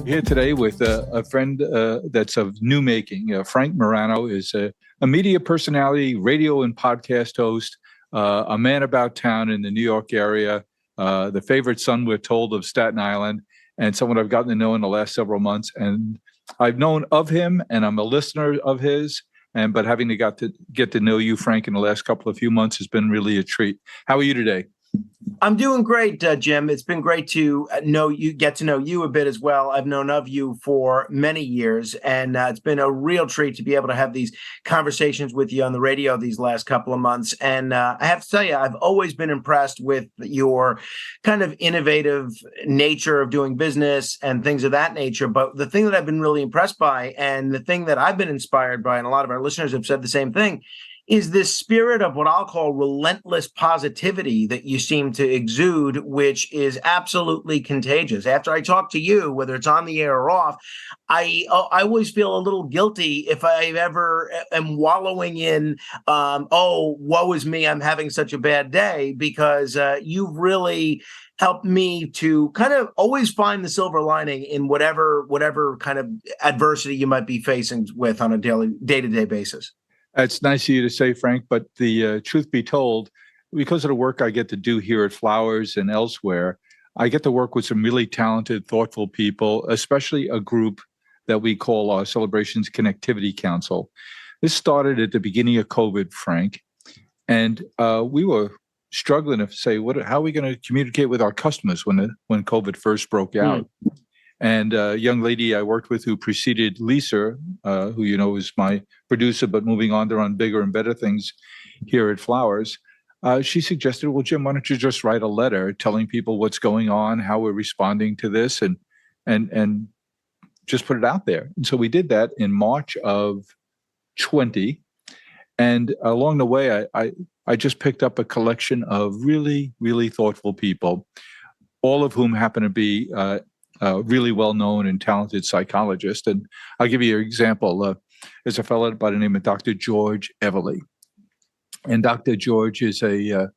Here today with a friend that's of new making. Frank Morano is a media personality, radio and podcast host, a man about town in the New York area, the favorite son, we're told, of Staten Island, and someone I've gotten to know in the last several months. And I've known of him, and I'm a listener of his. But having to get to know you, Frank, in the last few months has been really a treat. How are you today? I'm doing great, Jim. It's been great to get to know you a bit as well. I've known of you for many years, and it's been a real treat to be able to have these conversations with you on the radio these last couple of months. And I have to tell you, I've always been impressed with your kind of innovative nature of doing business and things of that nature. But the thing that I've been really impressed by, and the thing that I've been inspired by, and a lot of our listeners have said the same thing, is this spirit of what I'll call relentless positivity that you seem to exude, which is absolutely contagious. After I talk to you, whether it's on the air or off, I always feel a little guilty if I ever am wallowing in, woe is me, I'm having such a bad day, because you've really helped me to kind of always find the silver lining in whatever kind of adversity you might be facing with on a day-to-day basis. It's nice of you to say, Frank, but the truth be told, because of the work I get to do here at Flowers and elsewhere, I get to work with some really talented, thoughtful people, especially a group that we call our Celebrations Connectivity Council. This started at the beginning of COVID, Frank, and we were struggling to say, how are we going to communicate with our customers when COVID first broke out? And a young lady I worked with who preceded Lisa, who you know is my producer, but moving on to run bigger and better things here at Flowers, she suggested, well, Jim, why don't you just write a letter telling people what's going on, how we're responding to this, and just put it out there. And so we did that in March of 20. And along the way, I just picked up a collection of really, really thoughtful people, all of whom happen to be really well-known and talented psychologist. And I'll give you an example. There's a fellow by the name of Dr. George Everly. And Dr. George is a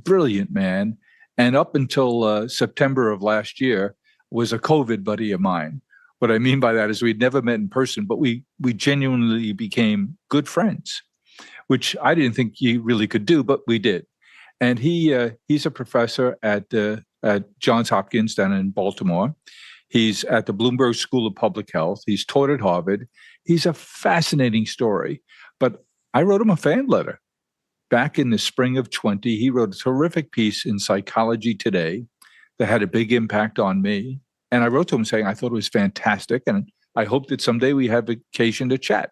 brilliant man. And up until September of last year, was a COVID buddy of mine. What I mean by that is we'd never met in person, but we genuinely became good friends, which I didn't think he really could do, but we did. And he's a professor at Johns Hopkins down in Baltimore. He's at the Bloomberg School of Public Health. He's taught at Harvard. He's a fascinating story. But I wrote him a fan letter. Back in the spring of 20, he wrote a terrific piece in Psychology Today that had a big impact on me. And I wrote to him saying I thought it was fantastic, and I hope that someday we have occasion to chat.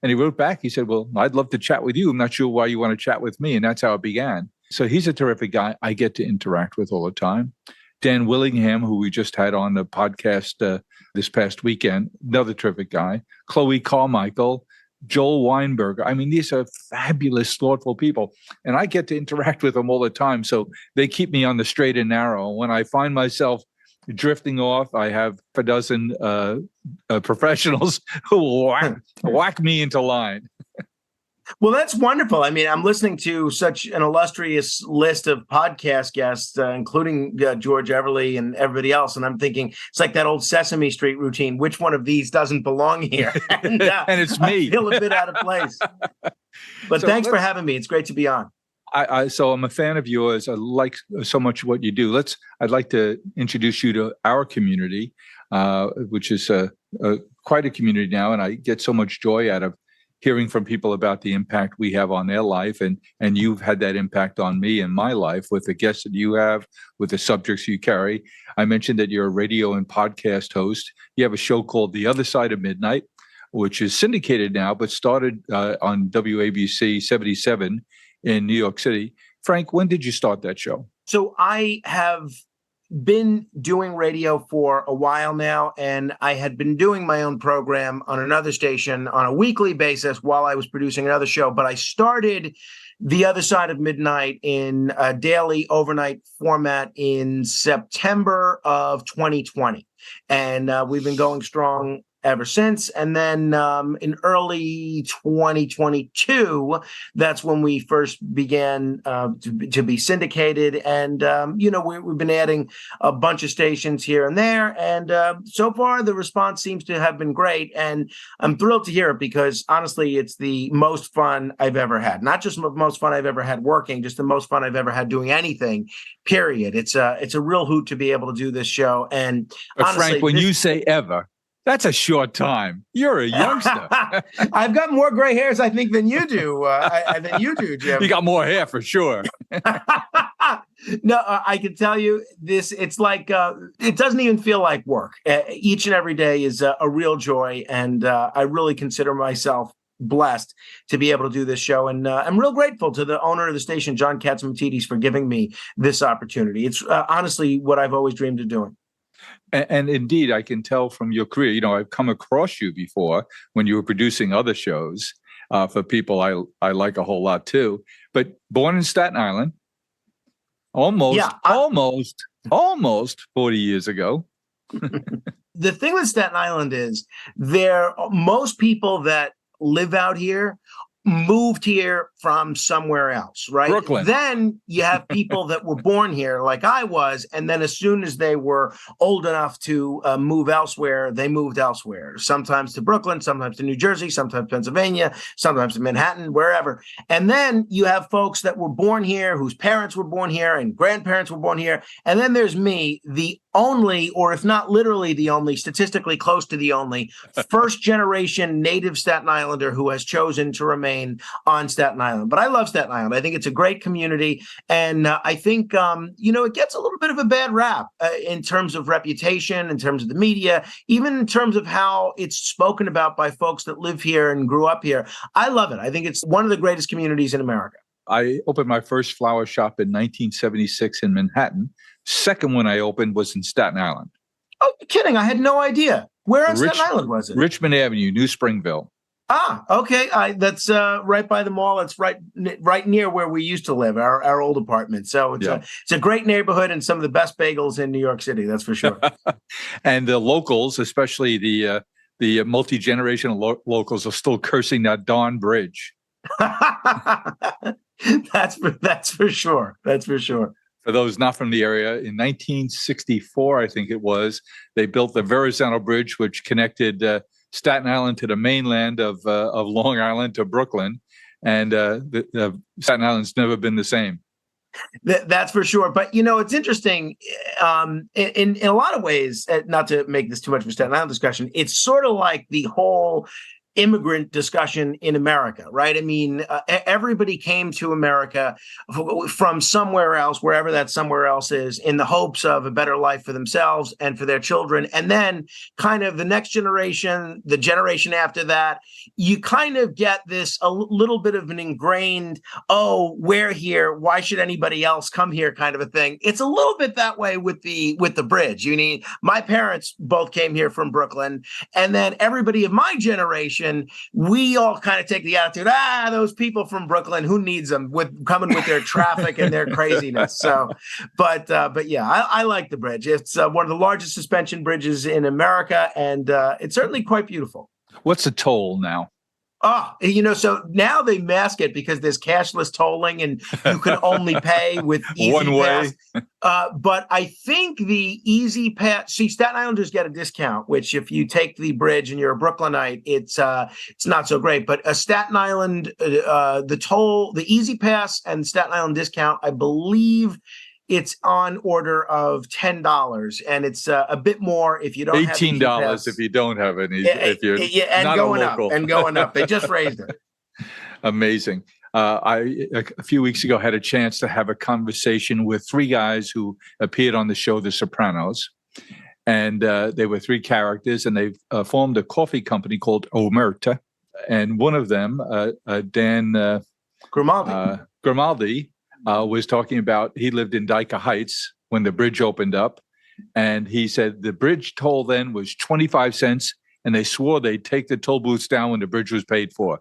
And he wrote back, he said, well, I'd love to chat with you. I'm not sure why you want to chat with me. And that's how it began. So he's a terrific guy I get to interact with all the time. Dan Willingham, who we just had on the podcast this past weekend, another terrific guy. Chloe Carmichael, Joel Weinberger. I mean, these are fabulous, thoughtful people. And I get to interact with them all the time. So they keep me on the straight and narrow. When I find myself drifting off, I have a dozen professionals who will whack me into line. Well, that's wonderful. I mean, I'm listening to such an illustrious list of podcast guests, including George Everly and everybody else. And I'm thinking, it's like that old Sesame Street routine. Which one of these doesn't belong here? And it's me. I feel a bit out of place. But so thanks for having me. It's great to be on. So I'm a fan of yours. I like so much what you do. I'd like to introduce you to our community, which is quite a community now. And I get so much joy out of hearing from people about the impact we have on their life. And you've had that impact on me and my life with the guests that you have, with the subjects you carry. I mentioned that you're a radio and podcast host. You have a show called The Other Side of Midnight, which is syndicated now, but started on WABC 77 in New York City. Frank, when did you start that show? So I have been doing radio for a while now, and I had been doing my own program on another station on a weekly basis while I was producing another show. But I started The Other Side of Midnight in a daily overnight format in September of 2020. And we've been going strong ever since. And then in early 2022, that's when we first began to be syndicated. And, we've been adding a bunch of stations here and there. And so far, the response seems to have been great. And I'm thrilled to hear it because, honestly, it's the most fun I've ever had. Not just the most fun I've ever had working, just the most fun I've ever had doing anything, period. It's a real hoot to be able to do this show. And honestly, Frank, when you say ever, that's a short time. You're a youngster. I've got more gray hairs, I think, than you do. Than you do, Jim. You got more hair for sure. No, I can tell you this. It's like it doesn't even feel like work. Each and every day is a real joy, and I really consider myself blessed to be able to do this show. And I'm real grateful to the owner of the station, John Katzimatidis, for giving me this opportunity. It's honestly what I've always dreamed of doing. And indeed, I can tell from your career, I've come across you before when you were producing other shows for people I like a whole lot too. But born in Staten Island, almost 40 years ago. The thing with Staten Island is most people that live out here moved here from somewhere else, right? Brooklyn. Then you have people that were born here like I was, and then as soon as they were old enough to move elsewhere, they moved elsewhere, sometimes to Brooklyn, sometimes to New Jersey, sometimes Pennsylvania, sometimes to Manhattan, wherever. And then you have folks that were born here, whose parents were born here and grandparents were born here. And then there's me, the only, or if not literally the only, statistically close to the only, first generation native Staten Islander who has chosen to remain on Staten Island. But I love Staten Island. I think it's a great community. And I think, it gets a little bit of a bad rap in terms of reputation, in terms of the media, even in terms of how it's spoken about by folks that live here and grew up here. I love it. I think it's one of the greatest communities in America. I opened my first flower shop in 1976 in Manhattan. Second one I opened was in Staten Island. Oh, you're kidding. I had no idea. Where on Staten Island was it? Richmond Avenue, New Springville. Ah, okay. That's right by the mall. It's right near where we used to live, our old apartment. So it's a great neighborhood and some of the best bagels in New York City. That's for sure. And the locals, especially the multi-generational locals, are still cursing that darn bridge. That's for sure. That's for sure. For those not from the area, in 1964, I think it was, they built the Verrazano Bridge, which connected Staten Island to the mainland of Long Island to Brooklyn, and Staten Island's never been the same. That's for sure. But, it's interesting in a lot of ways, not to make this too much of a Staten Island discussion, it's sort of like the whole immigrant discussion in America, right? I mean, everybody came to America from somewhere else, wherever that somewhere else is, in the hopes of a better life for themselves and for their children. And then kind of the next generation, the generation after that, you kind of get this a little bit of an ingrained, we're here, why should anybody else come here kind of a thing. It's a little bit that way with the bridge. My parents both came here from Brooklyn, and then everybody of my generation, we all kind of take the attitude, those people from Brooklyn, who needs them coming with their traffic and their craziness. So, but yeah, I like the bridge. It's one of the largest suspension bridges in America, and it's certainly quite beautiful. What's the toll now? So now they mask it because there's cashless tolling and you can only pay with Easy one way. Pass. But I think the Easy Pass, Staten Islanders get a discount, which if you take the bridge and you're a Brooklynite, it's not so great. But a Staten Island, the toll, the Easy Pass and Staten Island discount, I believe it's on order of $10, and it's a bit more if you don't have $18 if you don't have any. If you're not going a local. and going up. They just raised it. Amazing. I a few weeks ago had a chance to have a conversation with three guys who appeared on the show The Sopranos, and they were three characters, and they formed a coffee company called Omerta, and one of them, Dan Grimaldi. Was talking about he lived in Dyker Heights when the bridge opened up. And he said the bridge toll then was 25 cents, and they swore they'd take the toll booths down when the bridge was paid for.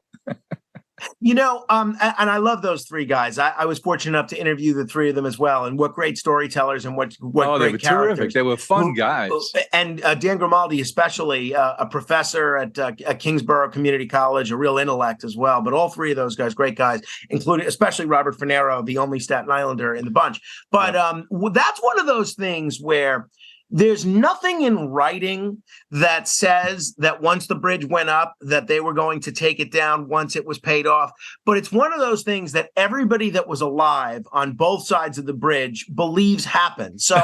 And I love those three guys. I was fortunate enough to interview the three of them as well, and what great storytellers and what Oh, they great were characters. terrific. They were fun guys. And Dan Grimaldi, especially a professor at Kingsborough Community College, a real intellect as well. But all three of those guys, great guys, including especially Robert Finero, the only Staten Islander in the bunch. But that's one of those things where there's nothing in writing that says that once the bridge went up, that they were going to take it down once it was paid off. But it's one of those things that everybody that was alive on both sides of the bridge believes happened. So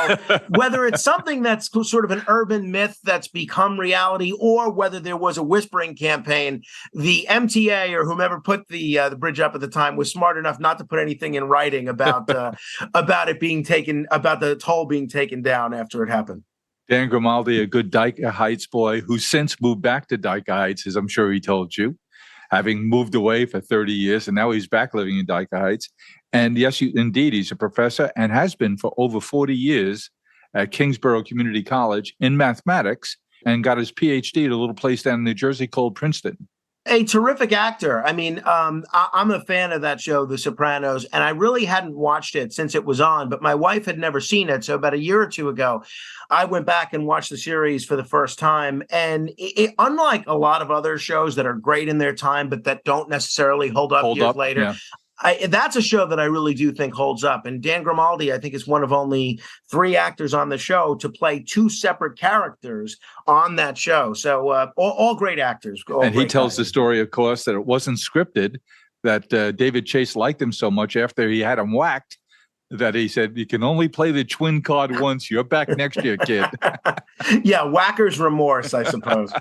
whether it's something that's sort of an urban myth that's become reality, or whether there was a whispering campaign, the MTA or whomever put the bridge up at the time was smart enough not to put anything in writing about it being taken, about the toll being taken down after it happened. Dan Grimaldi, a good Dyke Heights boy who since moved back to Dyke Heights, as I'm sure he told you, having moved away for 30 years, and now he's back living in Dyke Heights. And yes, indeed, he's a professor and has been for over 40 years at Kingsborough Community College in mathematics, and got his PhD at a little place down in New Jersey called Princeton. A terrific actor. I mean, I'm a fan of that show, The Sopranos, and I really hadn't watched it since it was on, but my wife had never seen it. So about a year or two ago, I went back and watched the series for the first time. And unlike a lot of other shows that are great in their time, but that don't necessarily hold up years later, yeah. That's a show that I really do think holds up. And Dan Grimaldi, I think, is one of only 3 actors on the show to play 2 separate characters on that show. So all great actors. And he tells the story, of course, that it wasn't scripted, that David Chase liked him so much after he had him whacked that he said, you can only play the twin card once. You're back next year, kid. Yeah, whacker's remorse, I suppose.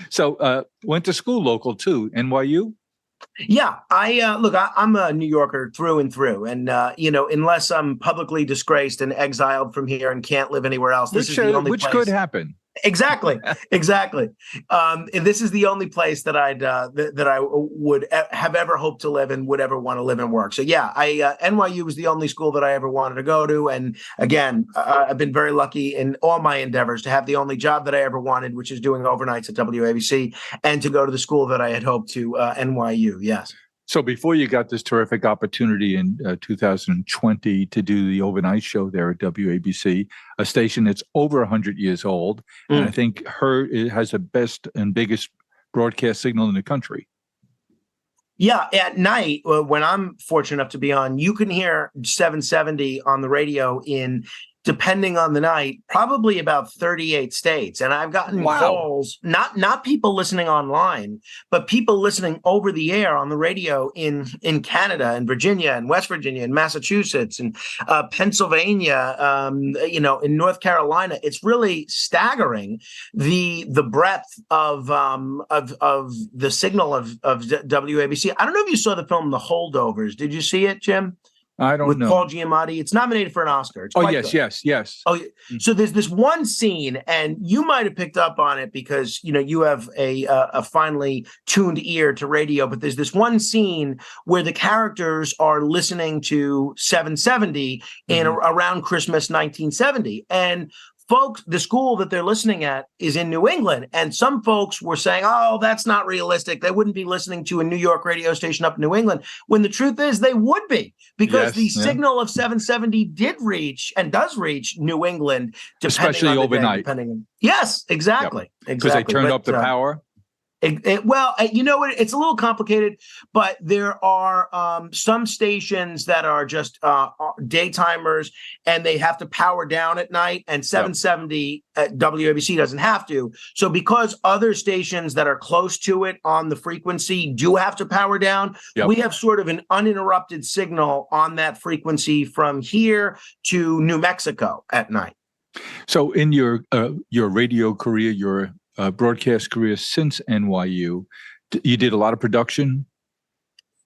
So went to school local, too, NYU? Yeah, I'm a New Yorker through and through. And, unless I'm publicly disgraced and exiled from here and can't live anywhere else, this is the only place. Which could happen. Exactly. And this is the only place that I would have ever hoped to live and would ever want to live and work. So yeah, NYU was the only school that I ever wanted to go to. And again, I've been very lucky in all my endeavors to have the only job that I ever wanted, which is doing overnights at WABC, and to go to the school that I had hoped to, NYU. Yes. So before you got this terrific opportunity in 2020 to do the overnight show there at WABC, a station that's over 100 years old, and I think it has the best and biggest broadcast signal in the country. Yeah, at night, when I'm fortunate enough to be on, you can hear 770 on the radio in, depending on the night, probably about 38 states. And I've gotten calls, not people listening online, but people listening over the air on the radio in Canada and Virginia and West Virginia and Massachusetts and Pennsylvania, in North Carolina. It's really staggering the breadth of the signal of WABC. I don't know if you saw the film The Holdovers. Did you see it, Jim? I don't know. With Paul Giamatti. It's nominated for an Oscar. It's yes. Oh, so there's this one scene, and you might have picked up on it because, you have a finely tuned ear to radio, but there's this one scene where the characters are listening to 770 in around Christmas 1970. And folks, the school that they're listening at is in New England. And some folks were saying, oh, that's not realistic. They wouldn't be listening to a New York radio station up in New England. When the truth is they would be, because the signal of 770 did reach and does reach New England, especially overnight. Yes, exactly. Because they turned up the power. It's a little complicated, but there are some stations that are just daytimers, and they have to power down at night, and 770 at WABC doesn't have to. So because other stations that are close to it on the frequency do have to power down, we have sort of an uninterrupted signal on that frequency from here to New Mexico at night. So in your radio career, your broadcast career since NYU, you did a lot of production?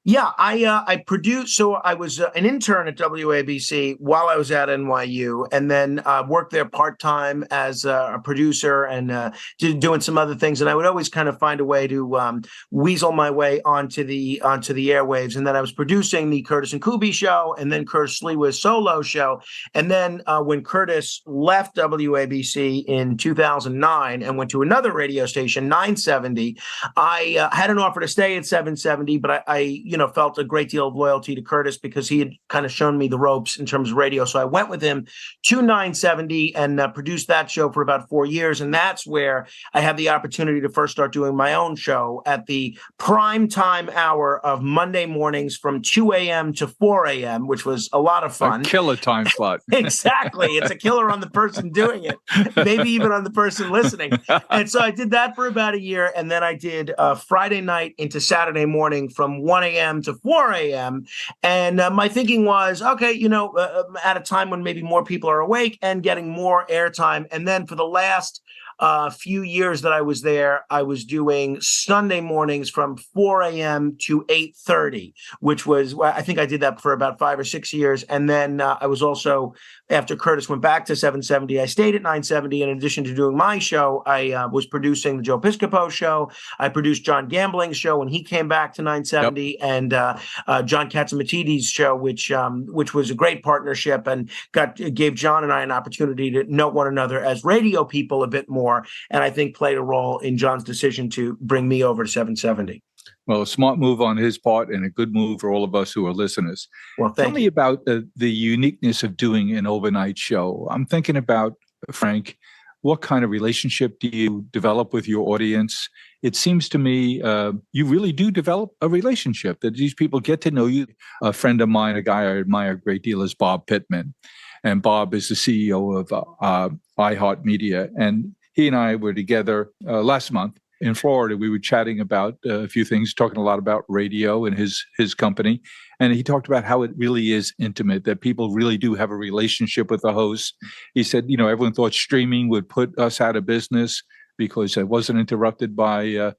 Yeah, I produced. So I was an intern at WABC while I was at NYU, and then worked there part time as a producer and doing some other things. And I would always kind of find a way to weasel my way onto the airwaves. And then I was producing the Curtis and Kubi show, and then Curtis Sliwa's solo show. And then when Curtis left WABC in 2009 and went to another radio station, 970, I had an offer to stay at 770, but I felt a great deal of loyalty to Curtis because he had kind of shown me the ropes in terms of radio. So I went with him to 970 and produced that show for about 4 years. And that's where I had the opportunity to first start doing my own show at the prime time hour of Monday mornings from 2 a.m. to 4 a.m., which was a lot of fun. A killer time slot. Exactly. It's a killer on the person doing it, maybe even on the person listening. And so I did that for about a year. And then I did Friday night into Saturday morning from 1 a.m. to 4 a.m. And my thinking was, okay, at a time when maybe more people are awake and getting more airtime. And then for the last few years that I was there, I was doing Sunday mornings from 4 a.m. to 8:30, which was, I think I did that for about 5 or 6 years. And then I was also, after Curtis went back to 770, I stayed at 970. In addition to doing my show, I was producing the Joe Piscopo show. I produced John Gambling's show when he came back to 970, yep. And John Katzimatidis' show, which was a great partnership and gave John and I an opportunity to know one another as radio people a bit more. And I think played a role in John's decision to bring me over to 770. Well, a smart move on his part and a good move for all of us who are listeners. Well, tell me about the uniqueness of doing an overnight show. I'm thinking about, Frank, what kind of relationship do you develop with your audience? It seems to me you really do develop a relationship, that these people get to know you. A friend of mine, a guy I admire a great deal, is Bob Pittman. And Bob is the CEO of iHeartMedia. And he and I were together last month in Florida. We were chatting about a few things, talking a lot about radio and his company. And he talked about how it really is intimate, that people really do have a relationship with the host. He said, everyone thought streaming would put us out of business because it wasn't interrupted by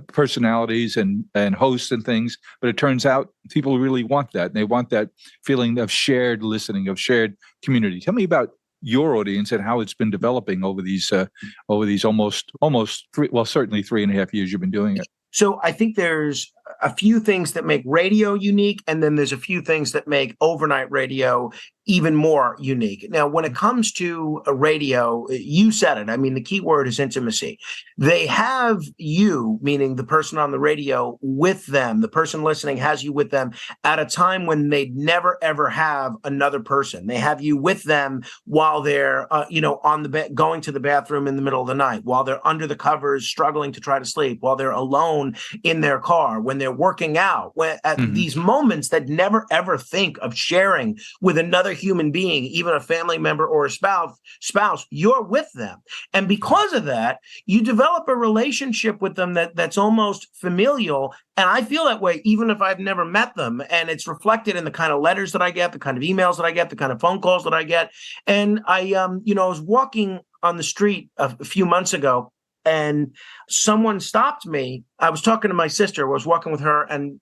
personalities and hosts and things. But it turns out people really want that. And they want that feeling of shared listening, of shared community. Tell me about your audience and how it's been developing over these almost certainly 3.5 years you've been doing it. So I think there's a few things that make radio unique, and then there's a few things that make overnight radio even more unique. Now, when it comes to a radio, you said it. I mean, the key word is intimacy. They have you, meaning the person on the radio, with them. The person listening has you with them at a time when they'd never, ever have another person. They have you with them while they're, on the bed, going to the bathroom in the middle of the night, while they're under the covers, struggling to try to sleep, while they're alone in their car, when they're working out, at these moments that never, ever think of sharing with another human being, even a family member or a spouse, you're with them. And because of that, you develop a relationship with them that's almost familial. And I feel that way even if I've never met them. And it's reflected in the kind of letters that I get, the kind of emails that I get, the kind of phone calls that I get. And I was walking on the street a few months ago, and someone stopped me. I was talking to my sister, I was walking with her, and,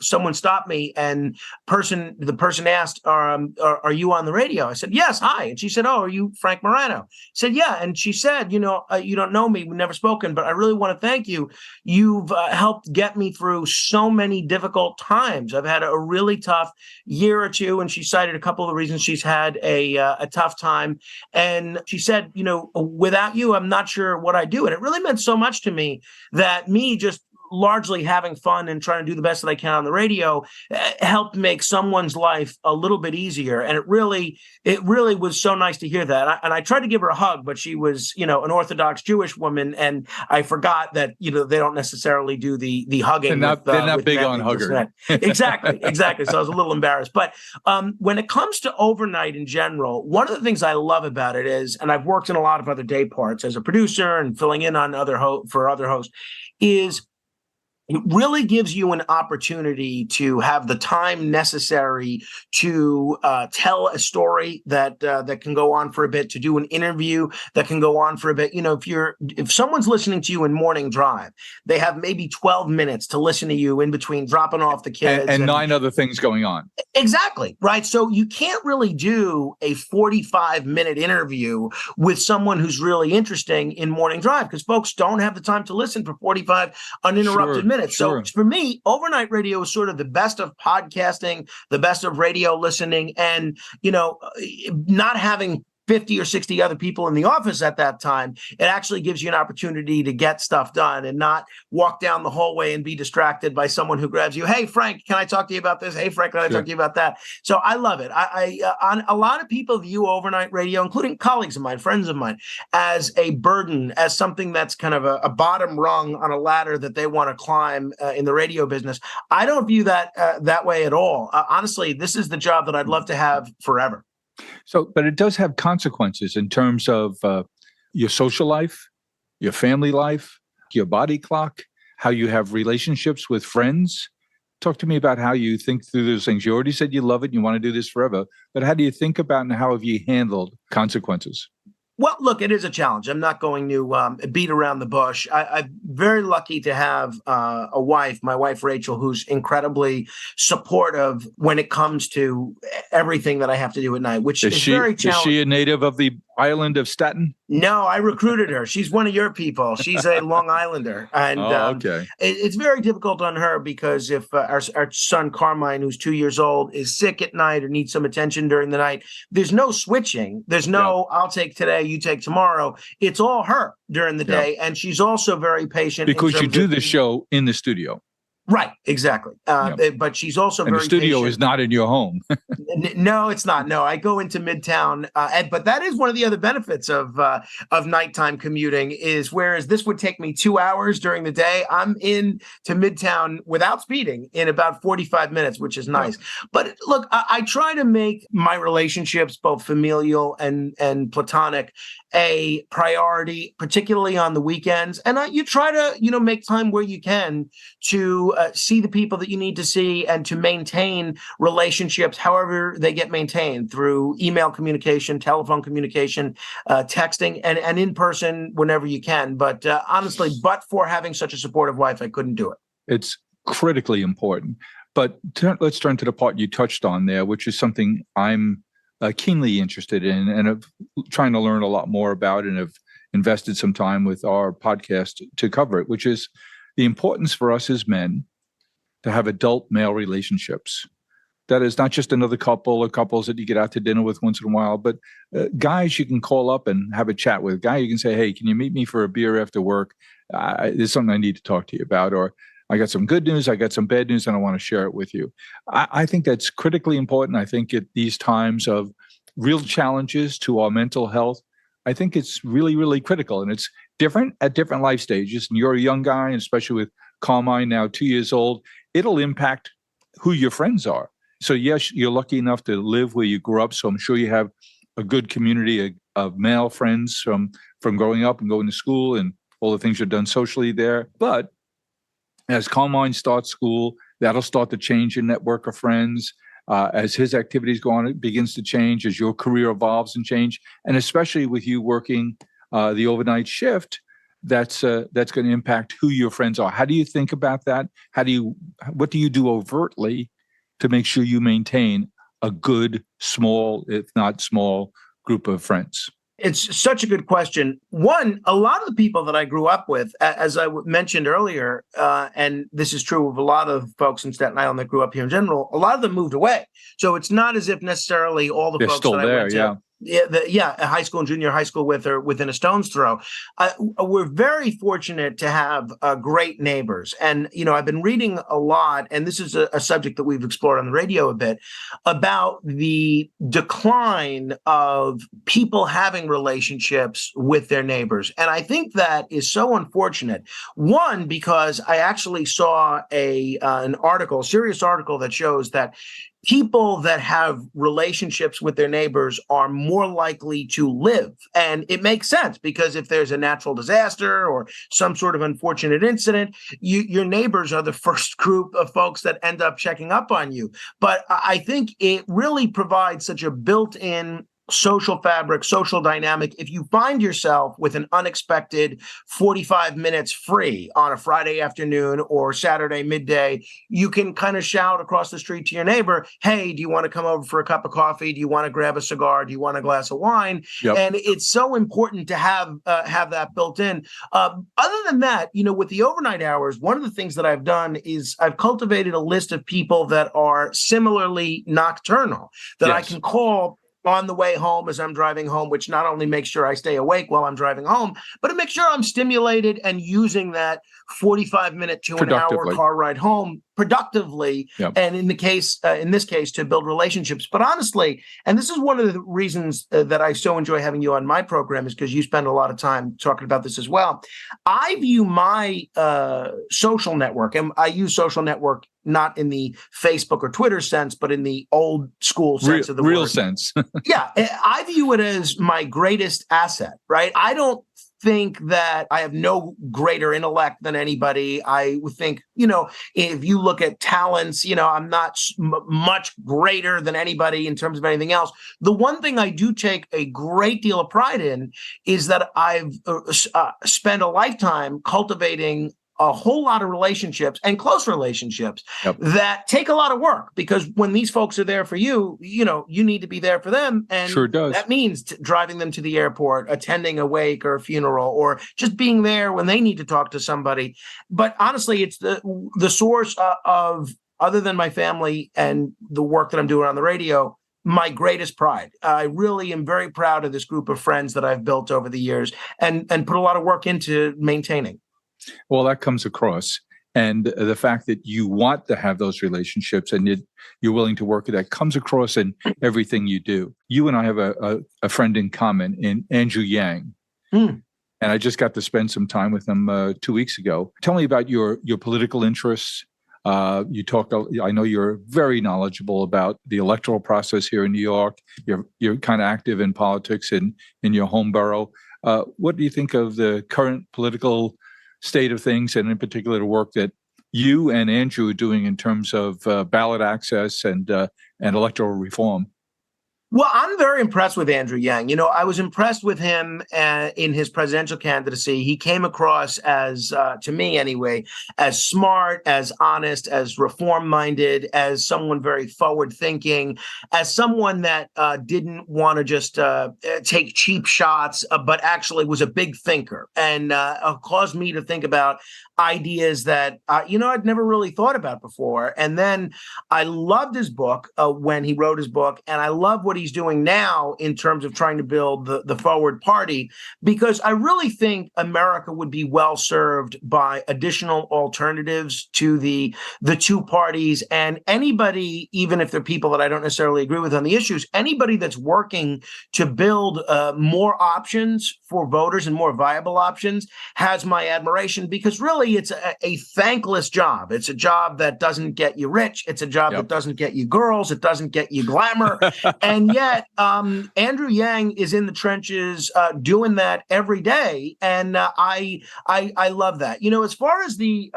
someone stopped me, and the person asked, are you on the radio? I said, yes, hi. And she said, oh, are you Frank Morano? I said, yeah. And she said, you don't know me, we've never spoken, but I really want to thank you. You've helped get me through so many difficult times. I've had a really tough year or two. And she cited a couple of the reasons she's had a tough time. And she said, without you, I'm not sure what I do. And it really meant so much to me that me just largely having fun and trying to do the best that I can on the radio helped make someone's life a little bit easier. And it really was so nice to hear that. And I tried to give her a hug, but she was, an Orthodox Jewish woman. And I forgot that, they don't necessarily do the hugging. They're not big on huggers. Exactly. So I was a little embarrassed. But when it comes to overnight in general, one of the things I love about it is, and I've worked in a lot of other day parts as a producer and filling in on for other hosts, is It really gives you an opportunity to have the time necessary to tell a story that can go on for a bit, to do an interview that can go on for a bit. If someone's listening to you in morning drive, they have maybe 12 minutes to listen to you in between dropping off the kids and 9 other things going on. Exactly. Right. So you can't really do a 45-minute interview with someone who's really interesting in morning drive because folks don't have the time to listen for 45 uninterrupted minutes. Sure. So for me, overnight radio is sort of the best of podcasting, the best of radio listening, and, not having 50 or 60 other people in the office at that time, it actually gives you an opportunity to get stuff done and not walk down the hallway and be distracted by someone who grabs you. Hey, Frank, can I talk to you about this? Hey, Frank, can I talk to you about that? So I love it. A lot of people view overnight radio, including colleagues of mine, friends of mine, as a burden, as something that's kind of a bottom rung on a ladder that they want to climb in the radio business. I don't view that that way at all. Honestly, this is the job that I'd love to have forever. So, but it does have consequences in terms of your social life, your family life, your body clock, how you have relationships with friends. Talk to me about how you think through those things. You already said you love it and you want to do this forever, but how do you think about and how have you handled consequences? Well, look, it is a challenge. I'm not going to beat around the bush. I'm very lucky to have a wife, my wife, Rachel, who's incredibly supportive when it comes to everything that I have to do at night, which is very challenging. Is she a native of the island of Staten? No, I recruited her. She's one of your people. She's a Long Islander. And okay. It's very difficult on her because if our son Carmine, who's 2 years old, is sick at night or needs some attention during the night, there's no switching. There's no, I'll take today, you take tomorrow. It's all her during the day. And she's also very patient. Because you do the show in the studio. Right, exactly. But she's also very patient. The studio is not in your home. No, it's not. No, I go into Midtown, but that is one of the other benefits of nighttime commuting is whereas this would take me 2 hours during the day, I'm in to Midtown without speeding in about 45 minutes, which is nice. But look, I try to make my relationships, both familial and platonic, a priority, particularly on the weekends. And you try to, make time where you can to see the people that you need to see and to maintain relationships, however they get maintained through email communication, telephone communication, texting, and in person whenever you can. But honestly, but for having such a supportive wife, I couldn't do it. It's critically important. But let's turn to the part you touched on there, which is something I'm keenly interested in and have trying to learn a lot more about and have invested some time with our podcast to cover it, which is the importance for us as men to have adult male relationships. That is not just another couple or couples that you get out to dinner with once in a while, but guys you can call up and have a chat with. Guy you can say, hey, can you meet me for a beer after work? There's something I need to talk to you about. Or I got some good news, I got some bad news, and I want to share it with you. I think that's critically important. I think at these times of real challenges to our mental health, I think it's really, really critical. And it's different at different life stages. And you're a young guy, and especially with Carmine now 2 years old, it'll impact who your friends are. So yes, you're lucky enough to live where you grew up. So I'm sure you have a good community of male friends from growing up and going to school and all the things you've done socially there. But as Carmine starts school, that'll start to change your network of friends. As his activities go on, it begins to change as your career evolves and change. And especially with you working the overnight shift, that's going to impact who your friends are. How do you think about that? What do you do overtly to make sure you maintain a good, small, if not small, group of friends? It's such a good question. One, a lot of the people that I grew up with, as I mentioned earlier, and this is true of a lot of folks in Staten Island that grew up here in general, a lot of them moved away. So it's not as if necessarily all the They're folks still that I there, went to, high school and junior high school with are within a stone's throw. We're very fortunate to have great neighbors. And, I've been reading a lot, and this is a subject that we've explored on the radio a bit, about the decline of people having relationships with their neighbors. And I think that is so unfortunate. One, because I actually saw an article, a serious article that shows that people that have relationships with their neighbors are more likely to live. And it makes sense because if there's a natural disaster or some sort of unfortunate incident, your neighbors are the first group of folks that end up checking up on you. But I think it really provides such a built-in social fabric, social dynamic. If you find yourself with an unexpected 45 minutes free on a Friday afternoon or Saturday midday, you can kind of shout across the street to your neighbor, hey, do you want to come over for a cup of coffee? Do you want to grab a cigar? Do you want a glass of wine? Yep. And it's so important to have that built in. Other than that, with the overnight hours, one of the things that I've done is I've cultivated a list of people that are similarly nocturnal that I can call on the way home as I'm driving home, which not only makes sure I stay awake while I'm driving home, but it makes sure I'm stimulated and using that 45-minute to an hour car ride home productively. Yep. And in this case, to build relationships. But honestly, and this is one of the reasons that I so enjoy having you on my program, is because you spend a lot of time talking about this as well. I view my social network, and I use social network not in the Facebook or Twitter sense, but in the old school sense of the real word. sense. Yeah, I view it as my greatest asset, right? I don't think that I have no greater intellect than anybody. I would think, if you look at talents, I'm not much greater than anybody in terms of anything else. The one thing I do take a great deal of pride in is that I've spent a lifetime cultivating a whole lot of relationships and close relationships that take a lot of work, because when these folks are there for you, you need to be there for them. And sure does. That means driving them to the airport, attending a wake or a funeral, or just being there when they need to talk to somebody. But honestly, it's the source of, other than my family and the work that I'm doing on the radio, my greatest pride. I really am very proud of this group of friends that I've built over the years and put a lot of work into maintaining. Well, that comes across. And the fact that you want to have those relationships and you're willing to work at that comes across in everything you do. You and I have a friend in common in Andrew Yang. And I just got to spend some time with him 2 weeks ago. Tell me about your political interests. I know you're very knowledgeable about the electoral process here in New York. You're kind of active in politics in your home borough. What do you think of the current political state of things, and in particular the work that you and Andrew are doing in terms of ballot access and electoral reform? Well, I'm very impressed with Andrew Yang. I was impressed with him in his presidential candidacy. He came across as, to me anyway, as smart, as honest, as reform-minded, as someone very forward-thinking, as someone that didn't want to just take cheap shots, but actually was a big thinker and caused me to think about ideas that, I'd never really thought about before. And then I loved his book when he wrote his book, and I love what he's doing now in terms of trying to build the Forward Party, because I really think America would be well served by additional alternatives to the two parties. And anybody, even if they're people that I don't necessarily agree with on the issues, anybody that's working to build more options for voters and more viable options has my admiration, because really it's a thankless job. It's a job that doesn't get you rich. It's a job that doesn't get you girls. It doesn't get you glamour. And yet Andrew Yang is in the trenches doing that every day. And I love that. As far as the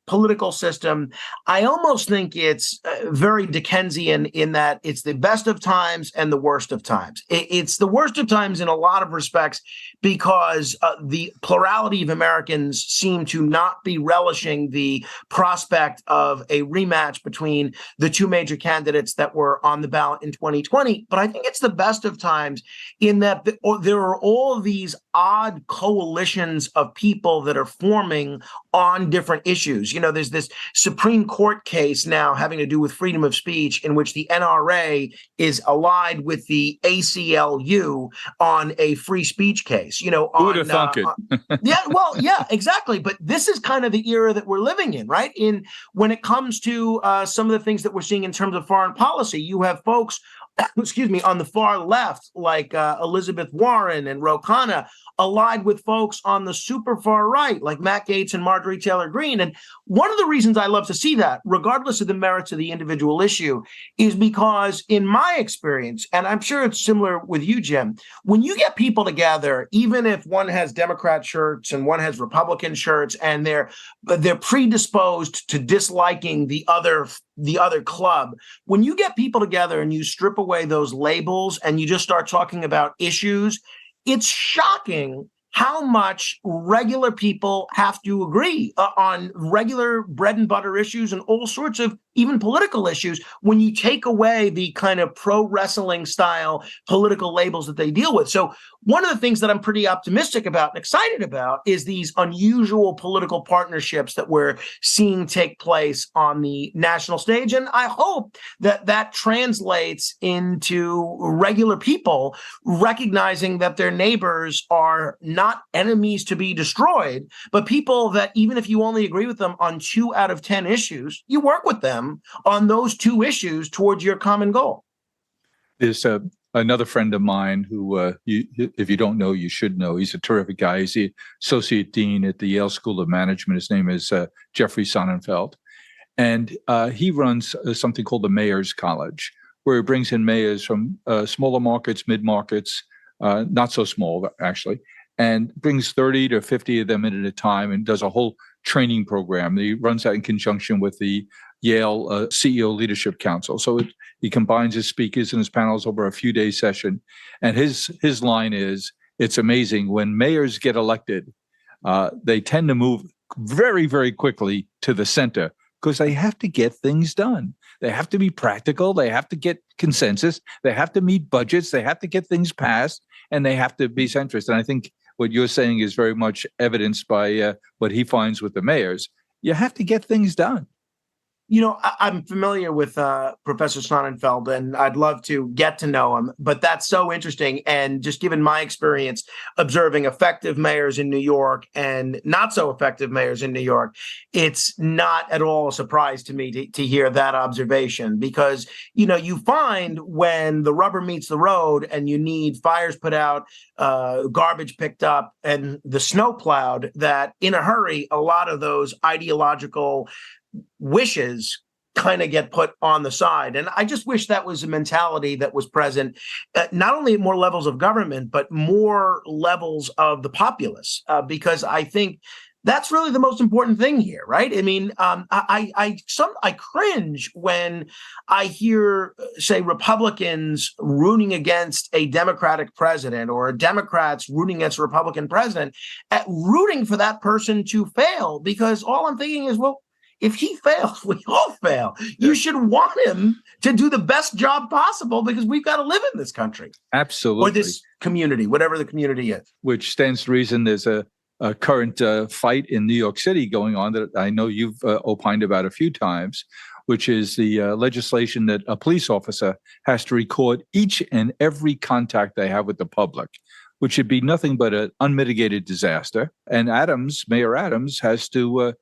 political system, I almost think it's very Dickensian in that it's the best of times and the worst of times. It's the worst of times in a lot of respects because the plurality of Americans seem to not be relishing the prospect of a rematch between the two major candidates that were on the ballot in 2020. But I think it's the best of times in that there are all of these odd coalitions of people that are forming on different issues. There's this Supreme Court case now having to do with freedom of speech in which the NRA is allied with the ACLU on a free speech case. Who would have thunk it? Yeah, exactly. But this is kind of the era that we're living in, right? When it comes to some of the things that we're seeing in terms of foreign policy, you have folks excuse me, on the far left, like Elizabeth Warren and Ro Khanna, allied with folks on the super far right, like Matt Gaetz and Marjorie Taylor Greene. And one of the reasons I love to see that, regardless of the merits of the individual issue, is because in my experience, and I'm sure it's similar with you, Jim, when you get people together, even if one has Democrat shirts and one has Republican shirts, and they're predisposed to disliking the other club, when you get people together and you strip away those labels and you just start talking about issues, it's shocking how much regular people have to agree on regular bread and butter issues and all sorts of even political issues when you take away the kind of pro wrestling style political labels that they deal with. So one of the things that I'm pretty optimistic about and excited about is these unusual political partnerships that we're seeing take place on the national stage. And I hope that that translates into regular people recognizing that their neighbors are not enemies to be destroyed, but people that even if you only agree with them on 2 out of 10 issues, you work with them on those 2 issues towards your common goal. There's another friend of mine who, if you don't know, you should know. He's a terrific guy. He's the associate dean at the Yale School of Management. His name is Jeffrey Sonnenfeld. And he runs something called the Mayor's College, where he brings in mayors from smaller markets, mid-markets, not so small, actually, and brings 30 to 50 of them in at a time and does a whole training program. He runs that in conjunction with the Yale CEO Leadership Council. So he combines his speakers and his panels over a few day session. And his line is, it's amazing when mayors get elected, they tend to move very, very quickly to the center because they have to get things done. They have to be practical. They have to get consensus. They have to meet budgets. They have to get things passed, and they have to be centrist. And I think what you're saying is very much evidenced by what he finds with the mayors. You have to get things done. You know, I'm familiar with Professor Sonnenfeld, and I'd love to get to know him, but that's so interesting. And just given my experience observing effective mayors in New York and not so effective mayors in New York, it's not at all a surprise to me to hear that observation because, you know, you find when the rubber meets the road and you need fires put out, garbage picked up, and the snow plowed, that in a hurry, a lot of those ideological wishes kind of get put on the side. And I just wish that was a mentality that was present, not only at more levels of government, but more levels of the populace, because I think that's really the most important thing here, right? I mean, I cringe when I hear, say, Republicans rooting against a Democratic president or Democrats rooting against a Republican president, rooting for that person to fail, because all I'm thinking is, well, if he fails, we all fail. You should want him to do the best job possible because we've got to live in this country. Absolutely. Or this community, whatever the community is. Which stands to reason there's a current fight in New York City going on that I know you've opined about a few times, which is the legislation that a police officer has to record each and every contact they have with the public, which should be nothing but an unmitigated disaster. And Mayor Adams has to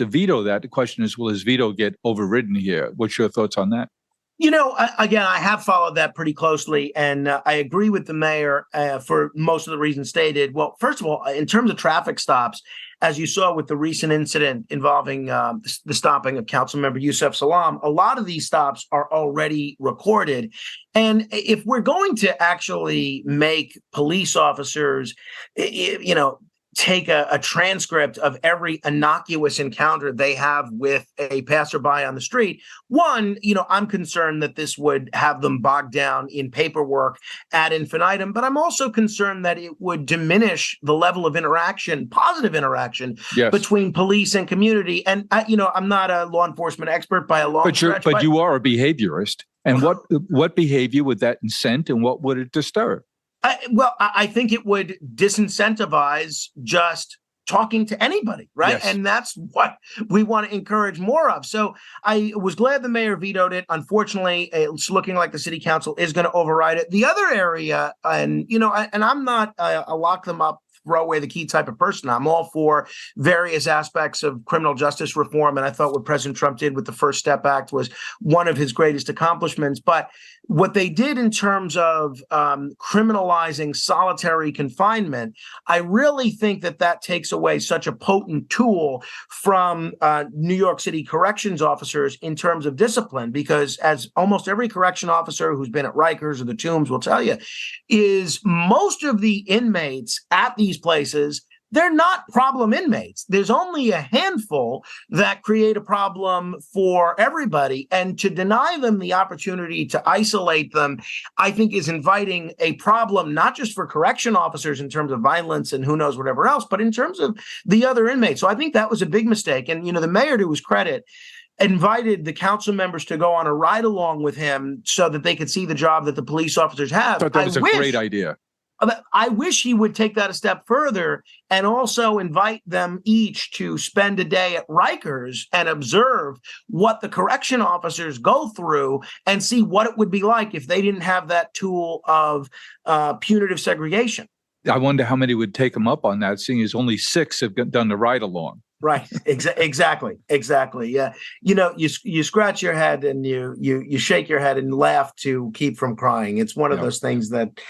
veto that. The question is, will his veto get overridden here? What's your thoughts on that? You know, again, I have followed that pretty closely, and I agree with the mayor for most of the reasons stated. Well, first of all, in terms of traffic stops, as you saw with the recent incident involving the stopping of Councilmember Yusef Salaam, a lot of these stops are already recorded. And if we're going to actually make police officers, you know, take a transcript of every innocuous encounter they have with a passerby on the street, one, you know, I'm concerned that this would have them bogged down in paperwork ad infinitum, but I'm also concerned that it would diminish the level of interaction, positive interaction, between police and community. And, you know, I'm not a law enforcement expert by a long stretch. But you are a behaviorist. And what behavior would that incent and what would it disturb? I think it would disincentivize just talking to anybody, right? Yes. And that's what we want to encourage more of. So I was glad the mayor vetoed it. Unfortunately, it's looking like the city council is going to override it. The other area, and you know, and I'm not a lock them up throw away the key type of person. I'm all for various aspects of criminal justice reform. And I thought what President Trump did with the First Step Act was one of his greatest accomplishments. But what they did in terms of criminalizing solitary confinement, I really think that takes away such a potent tool from New York City corrections officers in terms of discipline, because as almost every correction officer who's been at Rikers or the Tombs will tell you, is most of the inmates at these places, they're not problem inmates. There's only a handful that create a problem for everybody. And to deny them the opportunity to isolate them, I think is inviting a problem, not just for correction officers in terms of violence and who knows whatever else, but in terms of the other inmates. So I think that was a big mistake. And, the mayor, to his credit, invited the council members to go on a ride along with him so that they could see the job that the police officers have. I thought that was a great idea. I wish he would take that a step further and also invite them each to spend a day at Rikers and observe what the correction officers go through and see what it would be like if they didn't have that tool of punitive segregation. I wonder how many would take him up on that, seeing as only 6 have done the ride along. Right. Exactly. Yeah. You scratch your head and you shake your head and laugh to keep from crying. It's one of those things that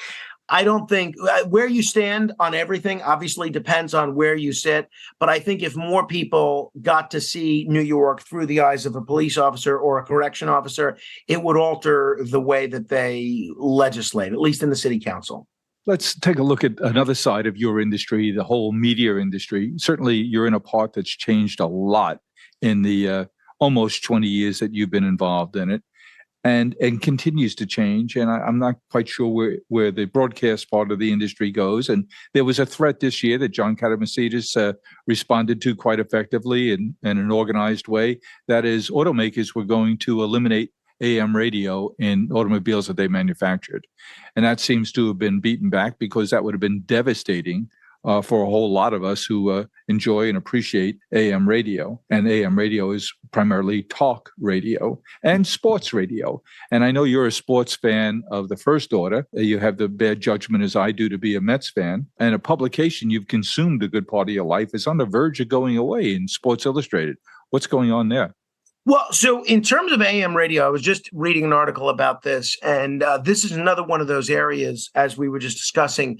I don't think where you stand on everything obviously depends on where you sit. But I think if more people got to see New York through the eyes of a police officer or a correction officer, it would alter the way that they legislate, at least in the city council. Let's take a look at another side of your industry, the whole media industry. Certainly, you're in a part that's changed a lot in the almost 20 years that you've been involved in it, and continues to change. And I'm not quite sure where the broadcast part of the industry goes. And there was a threat this year that John Katamasides responded to quite effectively in an organized way. That is, automakers were going to eliminate AM radio in automobiles that they manufactured. And that seems to have been beaten back, because that would have been devastating for a whole lot of us who enjoy and appreciate AM radio. And AM radio is primarily talk radio and sports radio. And I know you're a sports fan of the first order. You have the bad judgment, as I do, to be a Mets fan. And a publication you've consumed a good part of your life is on the verge of going away in Sports Illustrated. What's going on there? Well, so in terms of AM radio, I was just reading an article about this, and this is another one of those areas, as we were just discussing,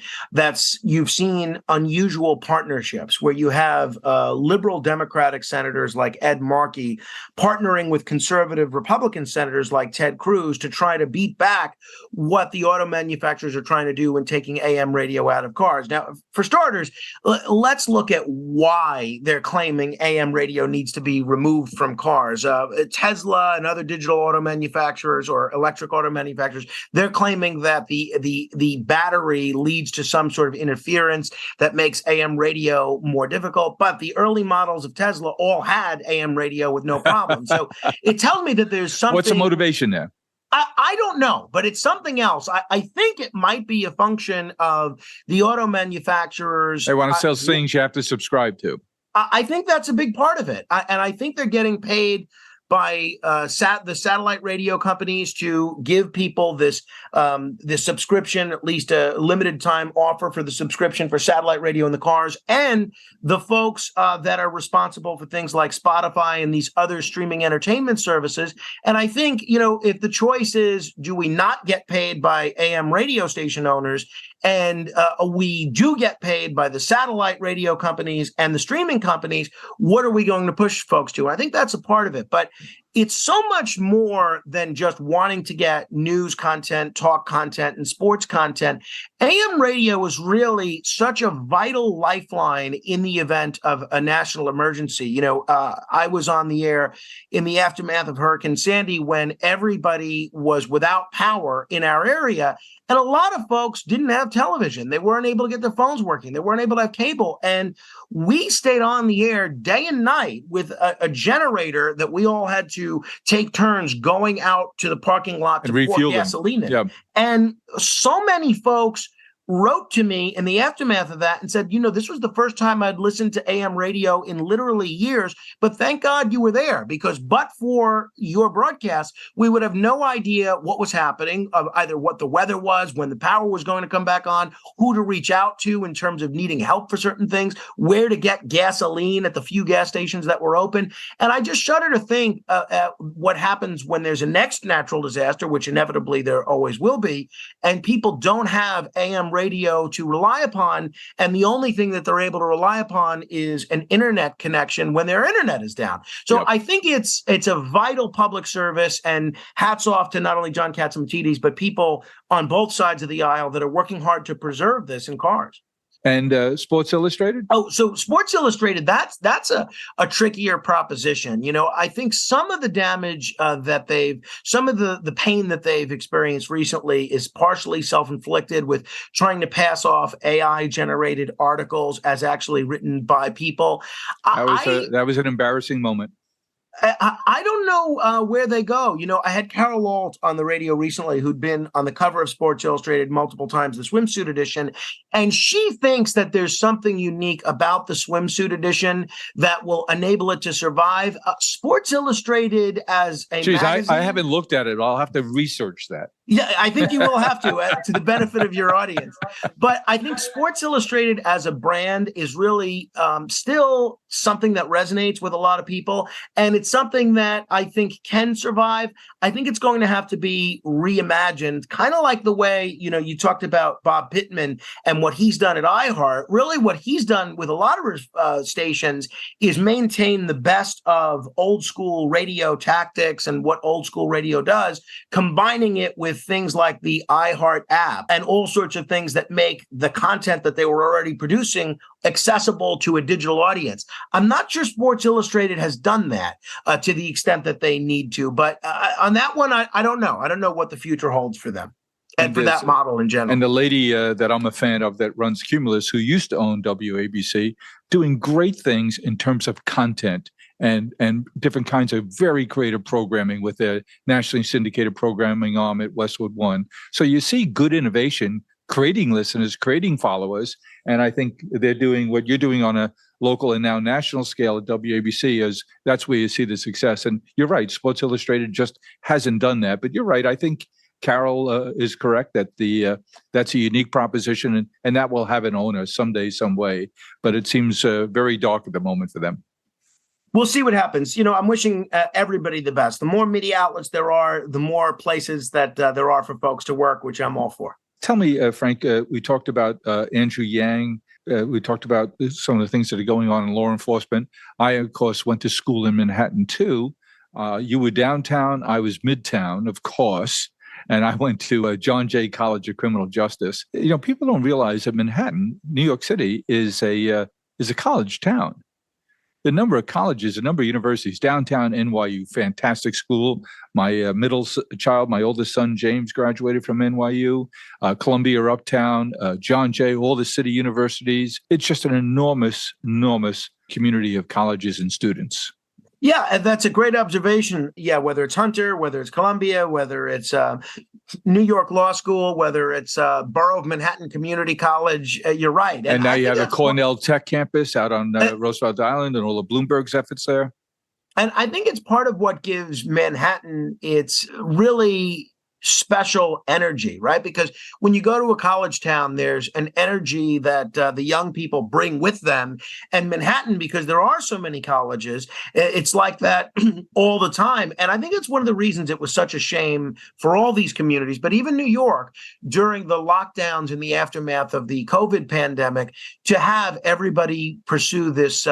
you've seen unusual partnerships where you have liberal Democratic senators like Ed Markey partnering with conservative Republican senators like Ted Cruz to try to beat back what the auto manufacturers are trying to do when taking AM radio out of cars. Now, for starters, let's look at why they're claiming AM radio needs to be removed from cars. Tesla and other digital auto manufacturers or electric auto manufacturers, they're claiming that the battery leads to some sort of interference that makes AM radio more difficult. But the early models of Tesla all had AM radio with no problem. So it tells me that there's something. What's the motivation there? I don't know, but it's something else. I think it might be a function of the auto manufacturers. They want to sell things you have to subscribe to. I think that's a big part of it. And I think they're getting paid by the satellite radio companies to give people this subscription, at least a limited time offer for the subscription for satellite radio in the cars, and the folks that are responsible for things like Spotify and these other streaming entertainment services. And I think, if the choice is, do we not get paid by AM radio station owners, and we do get paid by the satellite radio companies and the streaming companies, what are we going to push folks to? And I think that's a part of it. But it's so much more than just wanting to get news content, talk content, and sports content. AM radio is really such a vital lifeline in the event of a national emergency. I was on the air in the aftermath of Hurricane Sandy when everybody was without power in our area. And a lot of folks didn't have television. They weren't able to get their phones working. They weren't able to have cable. And we stayed on the air day and night with a generator that we all had to take turns going out to the parking lot to pour gasoline in. Yep. And so many folks wrote to me in the aftermath of that and said, this was the first time I'd listened to AM radio in literally years, but thank God you were there, because but for your broadcast, we would have no idea what was happening, either what the weather was, when the power was going to come back on, who to reach out to in terms of needing help for certain things, where to get gasoline at the few gas stations that were open. And I just shudder to think at what happens when there's a next natural disaster, which inevitably there always will be, and people don't have AM radio to rely upon, and the only thing that they're able to rely upon is an internet connection when their internet is down. So I think it's a vital public service, and hats off to not only John Catsimatidis, but people on both sides of the aisle that are working hard to preserve this in cars. And Sports Illustrated? Oh, so Sports Illustrated, that's a trickier proposition. I think some of the damage some of the pain that they've experienced recently is partially self-inflicted, with trying to pass off AI-generated articles as actually written by people. That was an embarrassing moment. I don't know where they go. I had Carol Alt on the radio recently, who'd been on the cover of Sports Illustrated multiple times, the swimsuit edition, and she thinks that there's something unique about the swimsuit edition that will enable it to survive. Sports Illustrated as a magazine, I haven't looked at it. I'll have to research that. Yeah, I think you will have to the benefit of your audience. But I think Sports Illustrated as a brand is really still something that resonates with a lot of people. And it's something that I think can survive. I think it's going to have to be reimagined, kind of like the way, you talked about Bob Pittman and what he's done at iHeart. Really what he's done with a lot of his stations is maintain the best of old school radio tactics and what old school radio does, combining it with things like the iHeart app and all sorts of things that make the content that they were already producing accessible to a digital audience. I'm not sure Sports Illustrated has done that to the extent that they need to, but on that one, I don't know. I don't know what the future holds for them and for that model in general. And the lady that I'm a fan of that runs Cumulus, who used to own WABC, doing great things in terms of content and different kinds of very creative programming with their nationally syndicated programming arm at Westwood One. So you see good innovation, creating listeners, creating followers. And I think they're doing what you're doing on a local and now national scale at WABC. That's where you see the success. And you're right, Sports Illustrated just hasn't done that. But you're right. I think Carol is correct that that's a unique proposition, and that will have an owner someday, some way. But it seems very dark at the moment for them. We'll see what happens. I'm wishing everybody the best. The more media outlets there are, the more places that there are for folks to work, which I'm all for. Tell me, Frank, we talked about Andrew Yang. We talked about some of the things that are going on in law enforcement. I, of course, went to school in Manhattan, too. You were downtown. I was midtown, of course. And I went to John Jay College of Criminal Justice. People don't realize that Manhattan, New York City, is a college town. The number of colleges, the number of universities, downtown NYU, fantastic school. My middle child, my oldest son, James, graduated from NYU, Columbia Uptown, John Jay, all the city universities. It's just an enormous, enormous community of colleges and students. Yeah, that's a great observation. Yeah, whether it's Hunter, whether it's Columbia, whether it's New York Law School, whether it's Borough of Manhattan Community College, you're right. And now you have a Cornell Tech campus out on Roosevelt Island and all of Bloomberg's efforts there. And I think it's part of what gives Manhattan its really special energy, right? Because when you go to a college town, there's an energy that the young people bring with them. And Manhattan, because there are so many colleges, it's like that all the time. And I think it's one of the reasons it was such a shame for all these communities, but even New York, during the lockdowns in the aftermath of the COVID pandemic, to have everybody pursue this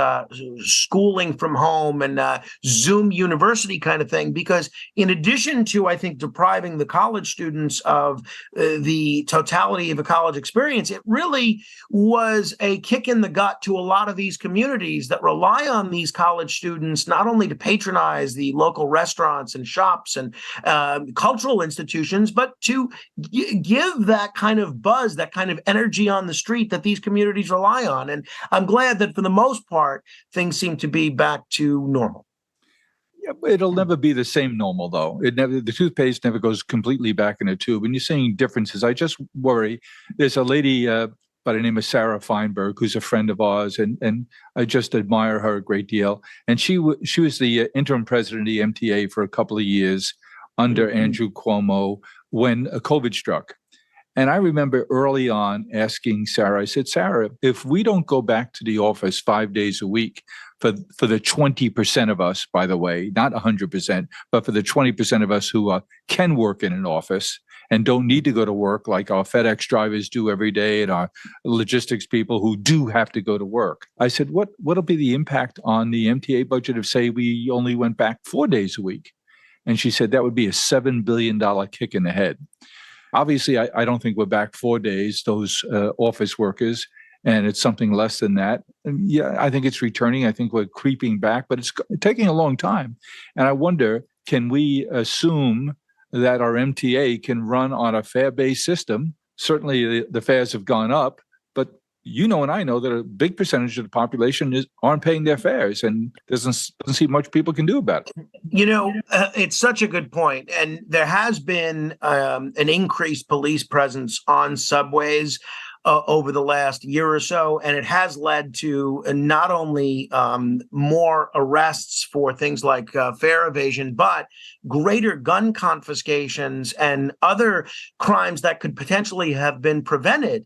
schooling from home and Zoom university kind of thing. Because in addition to, I think, depriving the college students of the totality of a college experience, it really was a kick in the gut to a lot of these communities that rely on these college students, not only to patronize the local restaurants and shops and cultural institutions, but to give that kind of buzz, that kind of energy on the street that these communities rely on. And I'm glad that for the most part, things seem to be back to normal. It'll never be the same normal, though. The toothpaste never goes completely back in a tube. And you're seeing differences. I just worry. There's a lady by the name of Sarah Feinberg, who's a friend of ours, and I just admire her a great deal. And she was the interim president of the MTA for a couple of years under Andrew Cuomo when COVID struck. And I remember early on asking Sarah, I said, Sarah, if we don't go back to the office 5 days a week for the 20% of us, by the way, not 100%, but for the 20% of us who can work in an office and don't need to go to work like our FedEx drivers do every day and our logistics people who do have to go to work. I said, what'll be the impact on the MTA budget if, say, we only went back 4 days a week? And she said that would be a $7 billion kick in the head. Obviously, I don't think we're back 4 days, those office workers, and it's something less than that. And yeah, I think it's returning. I think we're creeping back, but it's taking a long time. And I wonder, can we assume that our MTA can run on a fare-based system? Certainly the fares have gone up, but you know and I know that a big percentage of the population aren't paying their fares, and doesn't seem much people can do about it. It's such a good point. And there has been an increased police presence on subways over the last year or so. And it has led to not only more arrests for things like fare evasion, but greater gun confiscations and other crimes that could potentially have been prevented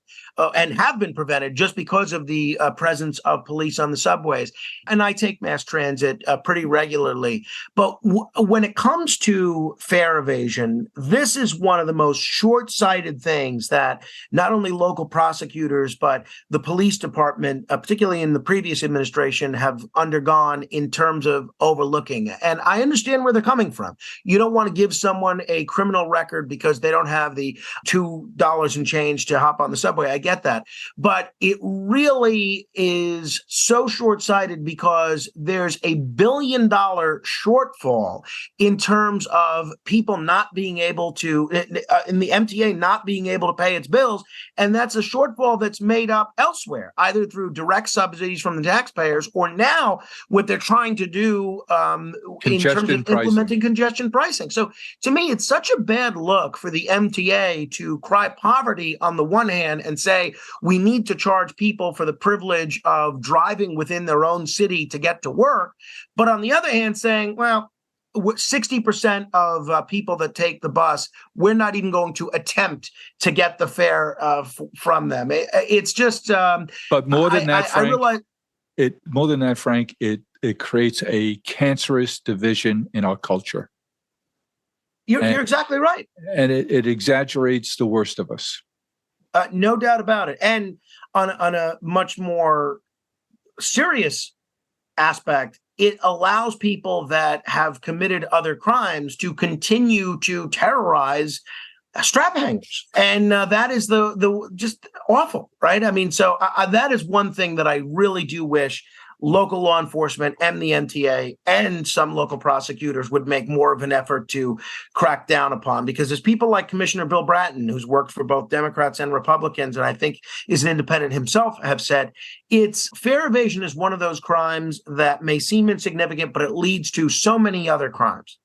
and have been prevented just because of the presence of police on the subways. And I take mass transit pretty regularly. But when it comes to fare evasion, this is one of the most short-sighted things that not only local prosecutors, but the police department, particularly in the previous administration, have undergone in terms of overlooking. And I understand where they're coming from. You don't want to give someone a criminal record because they don't have the $2 and change to hop on the subway. I get that. But it really is so short-sighted because there's $1 billion shortfall in terms of people not being able to, in the MTA not being able to pay its bills. And that's a shortfall that's made up elsewhere, either through direct subsidies from the taxpayers or now what they're trying to do in terms of implementing congestion pricing. So to me, it's such a bad look for the MTA to cry poverty on the one hand and say, we need to charge people for the privilege of driving within their own city to get to work. But on the other hand, saying, well, 60% of people that take the bus, we're not even going to attempt to get the fare from them. It's just. But more than that, Frank, I realize more than that, Frank, it creates a cancerous division in our culture. You're exactly right. And it exaggerates the worst of us. No doubt about it. And on a much more serious aspect, it allows people that have committed other crimes to continue to terrorize strap hangers. And that is the just awful, right? I mean, so that is one thing that I really do wish local law enforcement and the MTA and some local prosecutors would make more of an effort to crack down upon, because there's people like Commissioner Bill Bratton, who's worked for both Democrats and Republicans, and I think is an independent himself, have said fare evasion is one of those crimes that may seem insignificant, but it leads to so many other crimes.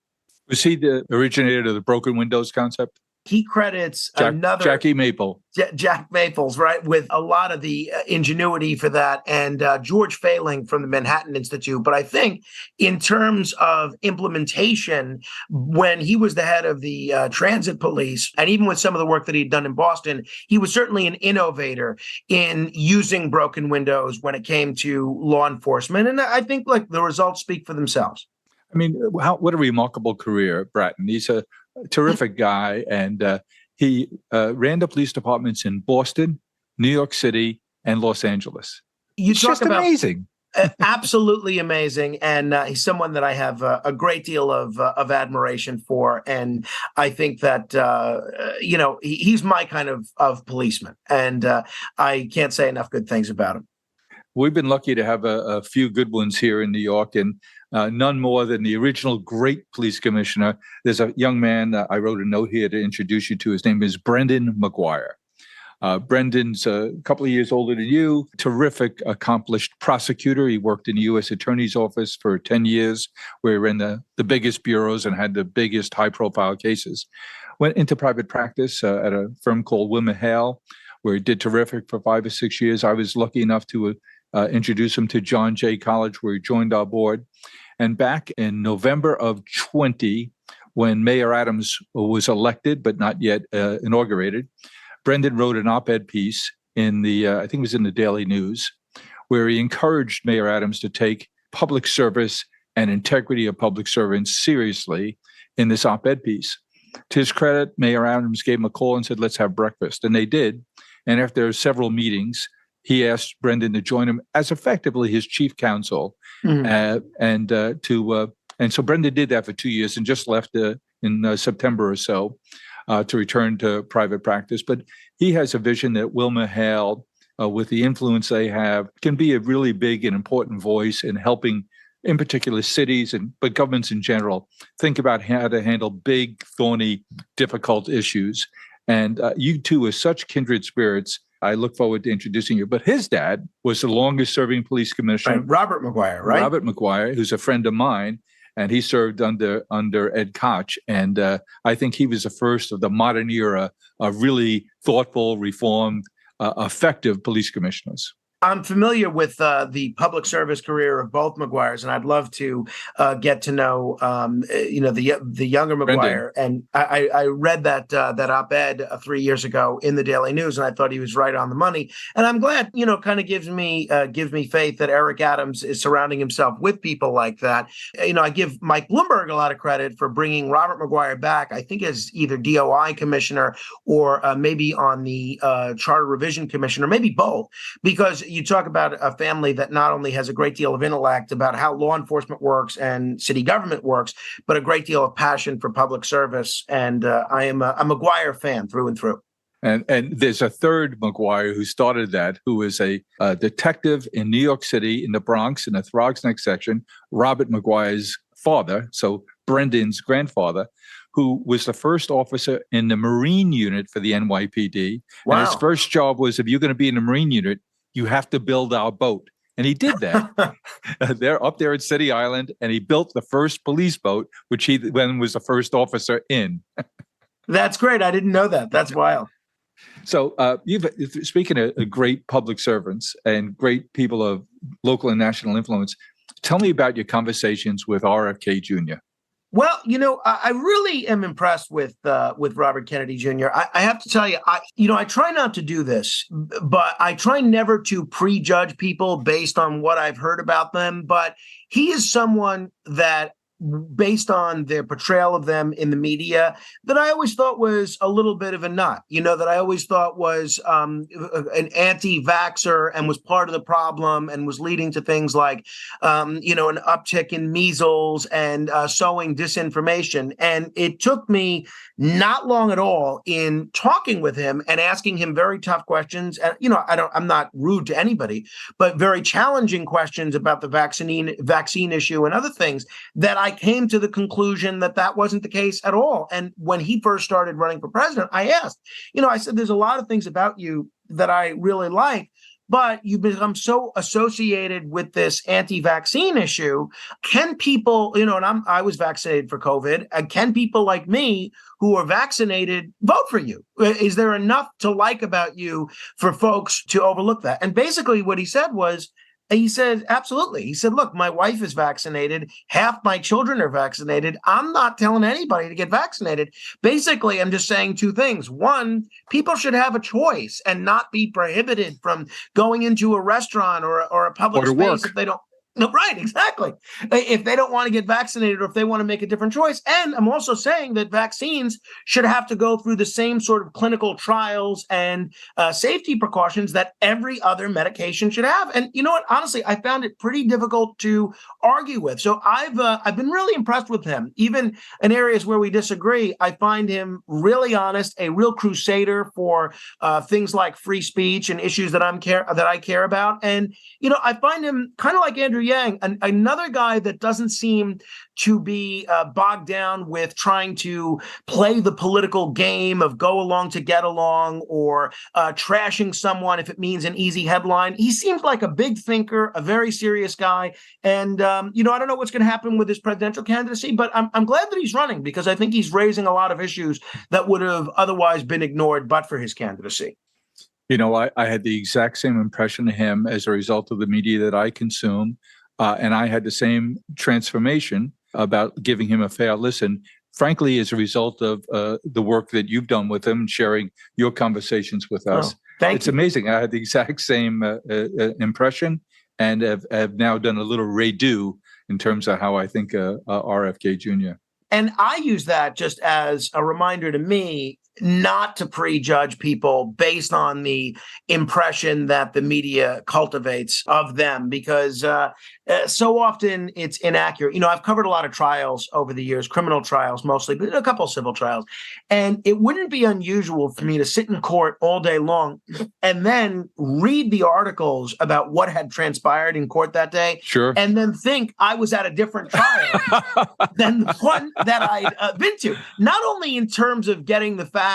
Was he the originator of the broken windows concept? He credits Jackie Maple. Jack Maples, right, with a lot of the ingenuity for that, and George Failing from the Manhattan Institute. But I think in terms of implementation, when he was the head of the transit police, and even with some of the work that he'd done in Boston, he was certainly an innovator in using broken windows when it came to law enforcement. And I think like the results speak for themselves. I mean, what a remarkable career, Bratton. He's a terrific guy, and he ran the police departments in Boston, New York City, and Los Angeles. It's just amazing. Absolutely amazing. And he's someone that I have a great deal of admiration for. And I think that, he's my kind of policeman. And I can't say enough good things about him. We've been lucky to have a few good ones here in New York, and none more than the original great police commissioner. There's a young man I wrote a note here to introduce you to. His name is Brendan McGuire. Brendan's a couple of years older than you, terrific, accomplished prosecutor. He worked in the U.S. Attorney's Office for 10 years, where he ran the biggest bureaus and had the biggest high-profile cases. Went into private practice at a firm called WilmerHale, where he did terrific for 5 or 6 years. I was lucky enough to introduce him to John Jay College, where he joined our board. And back in November of 20, when Mayor Adams was elected, but not yet inaugurated, Brendan wrote an op-ed piece in I think it was in the Daily News, where he encouraged Mayor Adams to take public service and integrity of public servants seriously in this op-ed piece. To his credit, Mayor Adams gave him a call and said, let's have breakfast. And they did. And after several meetings, he asked Brendan to join him as effectively his chief counsel. And so Brendan did that for 2 years and just left in September or so to return to private practice. But he has a vision that WilmerHale, with the influence they have, can be a really big and important voice in helping, in particular, cities but governments in general, think about how to handle big, thorny, difficult issues. And you two are such kindred spirits. I look forward to introducing you. But his dad was the longest serving police commissioner. Right. Robert McGuire, right? Robert McGuire, who's a friend of mine. And he served under Ed Koch. And I think he was the first of the modern era of really thoughtful, reformed, effective police commissioners. I'm familiar with the public service career of both McGuires, and I'd love to get to know, the younger McGuire. And I read that op-ed 3 years ago in the Daily News, and I thought he was right on the money. And I'm glad, kind of gives me faith that Eric Adams is surrounding himself with people like that. I give Mike Bloomberg a lot of credit for bringing Robert McGuire back, I think as either DOI commissioner or maybe on the Charter Revision Commission, or maybe both, because you talk about a family that not only has a great deal of intellect about how law enforcement works and city government works, but a great deal of passion for public service. And I am a McGuire fan through and through. And there's a third McGuire who started that, who is a detective in New York City, in the Bronx, in the Throgs Neck section, Robert McGuire's father, so Brendan's grandfather, who was the first officer in the Marine unit for the NYPD. Wow. And his first job was, if you're going to be in the Marine unit, you have to build our boat. And he did that. They're up there at City Island, and he built the first police boat, which he then was the first officer in. That's great. I didn't know that. That's wild. So speaking of great public servants and great people of local and national influence, tell me about your conversations with RFK Jr. Well, I really am impressed with Robert Kennedy Jr. I have to tell you, I try not to do this, but I try never to prejudge people based on what I've heard about them. But he is someone that, based on their portrayal of them in the media, that I always thought was a little bit of a nut, that I always thought was an anti-vaxxer and was part of the problem and was leading to things like, an uptick in measles and sowing disinformation. And it took me not long at all in talking with him and asking him very tough questions. And, I'm not rude to anybody, but very challenging questions about the vaccine issue and other things, that I came to the conclusion that wasn't the case at all. And when he first started running for president, I asked, I said, there's a lot of things about you that I really like, but you've become so associated with this anti-vaccine issue. Can people, I was vaccinated for COVID, and can people like me who are vaccinated vote for you? Is there enough to like about you for folks to overlook that? And basically what he said was, he said, absolutely. He said, look, my wife is vaccinated. Half my children are vaccinated. I'm not telling anybody to get vaccinated. Basically, I'm just saying two things. One, people should have a choice and not be prohibited from going into a restaurant or a public space if they don't. No, right, exactly. If they don't want to get vaccinated, or if they want to make a different choice. And I'm also saying that vaccines should have to go through the same sort of clinical trials and safety precautions that every other medication should have. And you know what? Honestly, I found it pretty difficult to argue with. So I've been really impressed with him. Even in areas where we disagree, I find him really honest, a real crusader for things like free speech and issues that I care about. And I find him kind of like Andrew Yang, another guy that doesn't seem to be bogged down with trying to play the political game of go along to get along, or trashing someone if it means an easy headline. He seems like a big thinker, a very serious guy. And, I don't know what's going to happen with his presidential candidacy, but I'm glad that he's running, because I think he's raising a lot of issues that would have otherwise been ignored but for his candidacy. I had the exact same impression of him as a result of the media that I consume. And I had the same transformation about giving him a fair listen, frankly, as a result of the work that you've done with him and sharing your conversations with us. It's amazing. I had the exact same impression, and have now done a little redo in terms of how I think RFK Jr. And I use that just as a reminder to me not to prejudge people based on the impression that the media cultivates of them, because so often it's inaccurate. I've covered a lot of trials over the years, criminal trials mostly, but a couple of civil trials. And it wouldn't be unusual for me to sit in court all day long and then read the articles about what had transpired in court that day. Sure. And then think I was at a different trial than the one that I'd been to. Not only in terms of getting the facts,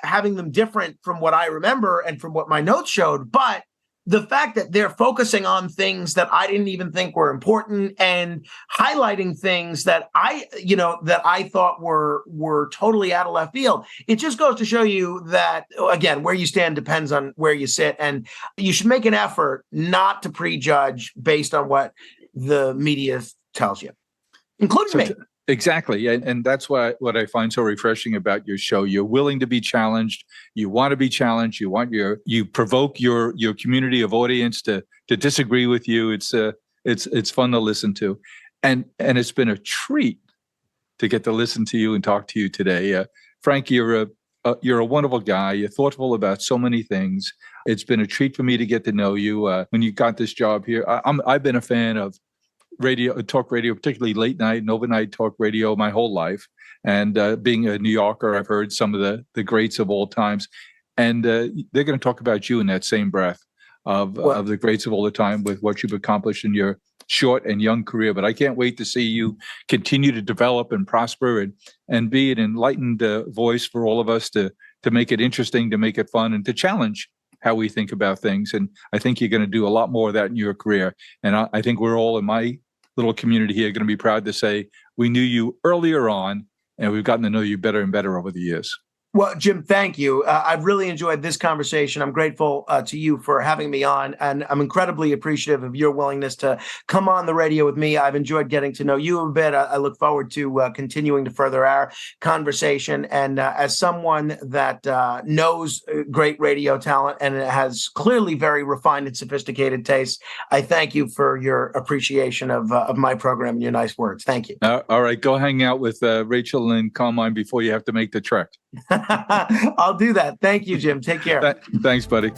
having them different from what I remember and from what my notes showed, but the fact that they're focusing on things that I didn't even think were important and highlighting things that I thought were totally out of left field. It just goes to show you that, again, where you stand depends on where you sit, and you should make an effort not to prejudge based on what the media tells you, including me. Exactly. And that's what I find so refreshing about your show. You're willing to be challenged. You want to be challenged. You provoke your community of audience to disagree with you. It's fun to listen to. And it's been a treat to get to listen to you and talk to you today. Frank, you're a wonderful guy. You're thoughtful about so many things. It's been a treat for me to get to know you. When you got this job here, I've been a fan of talk radio, particularly late night and overnight talk radio my whole life. And being a New Yorker, I've heard some of the greats of all times. And they're going to talk about you in that same breath of the greats of all the time with what you've accomplished in your short and young career. But I can't wait to see you continue to develop and prosper and be an enlightened voice for all of us to make it interesting, to make it fun, and to challenge how we think about things. And I think you're going to do a lot more of that in your career. And I think we're all in my little community here going to be proud to say we knew you earlier on, and we've gotten to know you better and better over the years. Well, Jim, thank you. I've really enjoyed this conversation. I'm grateful to you for having me on, and I'm incredibly appreciative of your willingness to come on the radio with me. I've enjoyed getting to know you a bit. I look forward to continuing to further our conversation. And as someone that knows great radio talent and has clearly very refined and sophisticated tastes, I thank you for your appreciation of my program and your nice words. Thank you. All right. Go hang out with Rachel and Carmine before you have to make the trek. I'll do that. Thank you, Jim. Take care. Thanks, buddy.